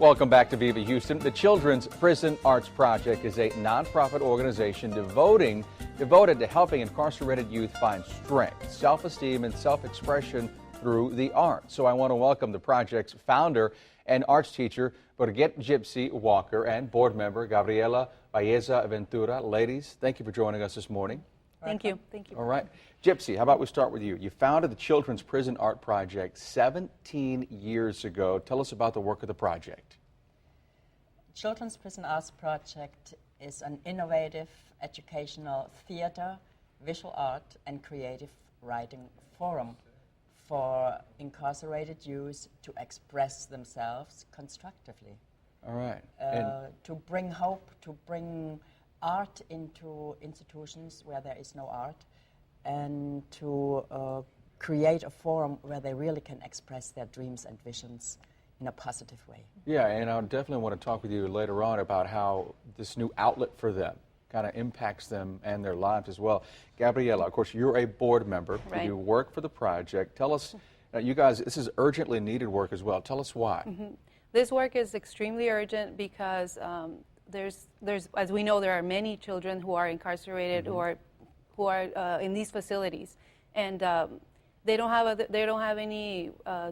Welcome back to Viva Houston. The Children's Prison Arts Project is a nonprofit organization devoted to helping incarcerated youth find strength, self-esteem, and self-expression through the arts. So I want to welcome the project's founder and arts teacher, Gypsey Walker, and board member, Gabriela Baeza Ventura. Ladies, thank you for joining us this morning. Thank you. Thank you. All right. Gypsy, how about we start with you? You founded the Children's Prison Art Project 17 years ago. Tell us about the work of the project. Children's Prison Arts Project is an innovative educational theater, visual art, and creative writing forum for incarcerated youth to express themselves constructively. All right. To bring hope, to bring art into institutions where there is no art, and to create a forum where they really can express their dreams and visions in a positive way. Yeah, and I definitely want to talk with you later on about how this new outlet for them kind of impacts them and their lives as well. Gabriela, of course, you're a board member. Right. You work for the project. Tell us, you guys, this is urgently needed work as well. Tell us why. Mm-hmm. This work is extremely urgent because there's, as we know, there are many children who are incarcerated, Mm-hmm. who are in these facilities, and they don't have any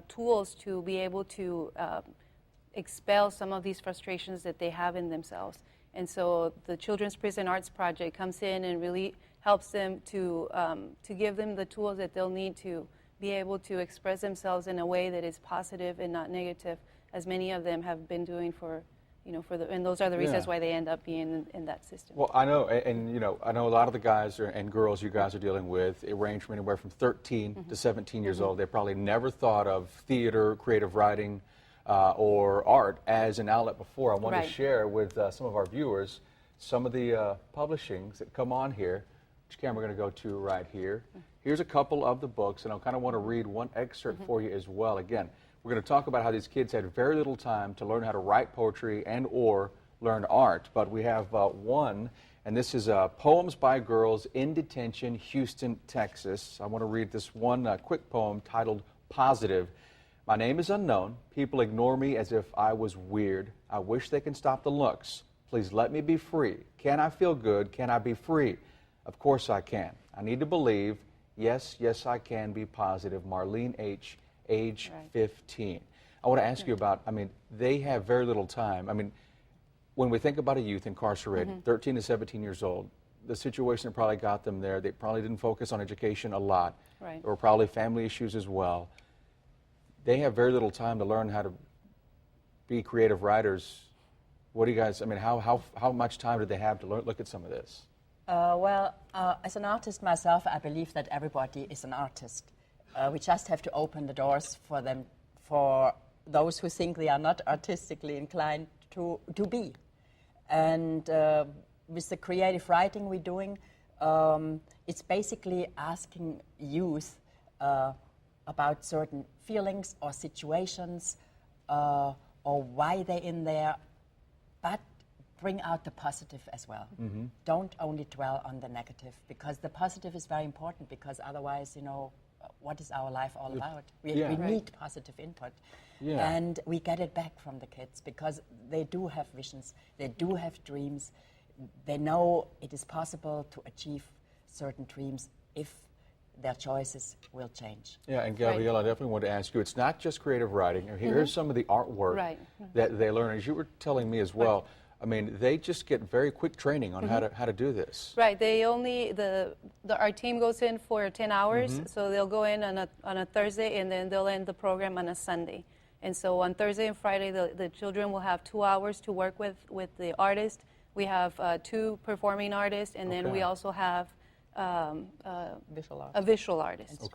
tools to be able to expel some of these frustrations that they have in themselves. And so the Children's Prison Arts Project comes in and really helps them to give them the tools that they'll need to be able to express themselves in a way that is positive and not negative, as many of them have been doing for, and those are the reasons why they end up being in that system. Well, I know, and I know a lot of the guys and girls you guys are dealing with, it range from anywhere from 13 Mm-hmm. to 17 years old. They probably never thought of theater, creative writing, or art as an outlet before. I want to share with some of our viewers some of the publishings that come on here, which camera we're going to go to right here. Here's a couple of the books, and I kind of want to read one excerpt for you as well. Again, we're going to talk about how these kids had very little time to learn how to write poetry and or learn art, but we have one, and this is Poems by Girls in Detention, Houston, Texas. I want to read this one quick poem titled Positive. My name is unknown. People ignore me as if I was weird. I wish they can stop the looks. Please let me be free. Can I feel good? Can I be free? Of course I can. I need to believe. Yes, yes, I can be positive. Marlene H., age 15. I want to ask you about, they have very little time. When we think about a youth incarcerated, 13 to 17 years old, the situation that probably got them there, they probably didn't focus on education a lot. Right. There were probably family issues as well. They have very little time to learn how to be creative writers. What do you guys, how much time do they have to look at some of this? As an artist myself, I believe that everybody is an artist. We just have to open the doors for them, for those who think they are not artistically inclined to be. And with the creative writing we're doing, it's basically asking youth about certain feelings or situations or why they're in there, but bring out the positive as well. Mm-hmm. Don't only dwell on the negative, because the positive is very important, because otherwise, what is our life all about? We need positive input. Yeah. And we get it back from the kids, because they do have visions, they do have dreams, they know it is possible to achieve certain dreams if their choices will change. Yeah, and Gabriela, I definitely want to ask you, it's not just creative writing. Here's some of the artwork that they learn. As you were telling me as well, they just get very quick training on how to do this. Right. They only our team goes in for 10 hours, so they'll go in on a Thursday, and then they'll end the program on a Sunday. And so on Thursday and Friday, the children will have 2 hours to work with the artist. We have 2 performing artists, and then we also have a visual artist.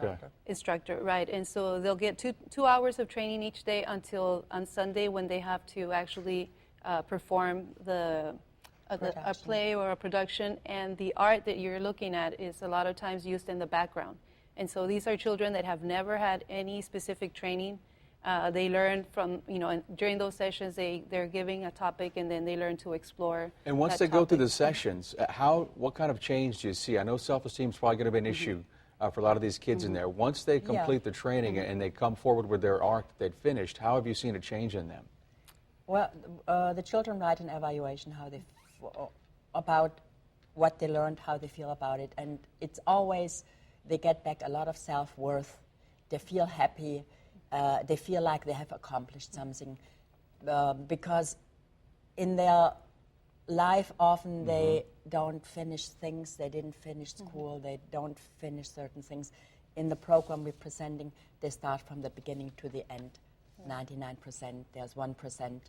Instructor, right. And so they'll get two hours of training each day until on Sunday, when they have to actually perform a play or a production. And the art that you're looking at is a lot of times used in the background. And so these are children that have never had any specific training. They learn from, and during those sessions, they're giving a topic, and then they learn to explore. And once they go through the sessions, what kind of change do you see? I know self-esteem is probably going to be an issue for a lot of these kids in there. Once they complete the training and they come forward with their art that they'd finished, how have you seen a change in them? Well, the children write an evaluation about what they learned, how they feel about it, and it's always they get back a lot of self-worth. They feel happy. They feel like they have accomplished something because in their life often they don't finish things. They didn't finish school. They don't finish certain things. In the program we're presenting, they start from the beginning to the end. 99%. There's 1%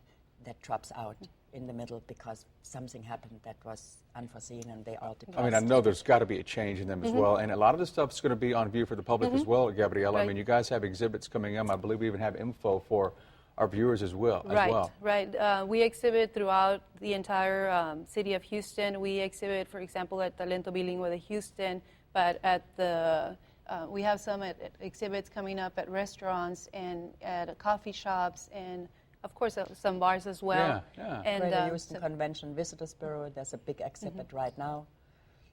that drops out in the middle because something happened that was unforeseen and they are depressed. I mean, I know there's got to be a change in them as well, and a lot of this stuff's going to be on view for the public as well, Gabriela. Right. I mean, you guys have exhibits coming up. I believe we even have info for our viewers as well. Right. We exhibit throughout the entire city of Houston. We exhibit, for example, at Talento Bilingüe de Houston, but at the we have some exhibits coming up at restaurants and at coffee shops and, of course, some bars as well. Yeah. And Greater Houston Convention Visitors Bureau, there's a big exhibit right now.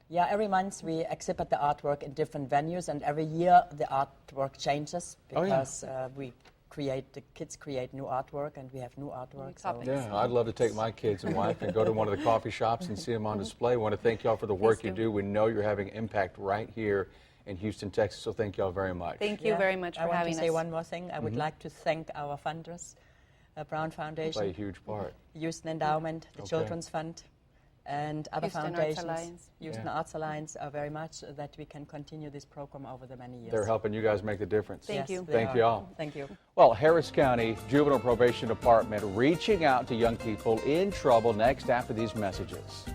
Yeah, every month we exhibit the artwork in different venues, and every year the artwork changes because the kids create new artwork, and we have new artwork. So. Yeah, I'd love to take my kids and wife and go to one of the coffee shops and see them on display. I want to thank y'all for the work you do. We know you're having impact right here in Houston, Texas, so thank y'all very much. Thank you very much for having us. I want to say one more thing. I would like to thank our funders, Brown Foundation. Play a huge part. Houston Endowment, the Children's Fund, and other Houston foundations. Arts Alliance. Houston Arts Alliance are very much that we can continue this program over the many years. They're helping you guys make the difference. Thank you. Thank you all. Thank you. Well, Harris County Juvenile Probation Department reaching out to young people in trouble next after these messages.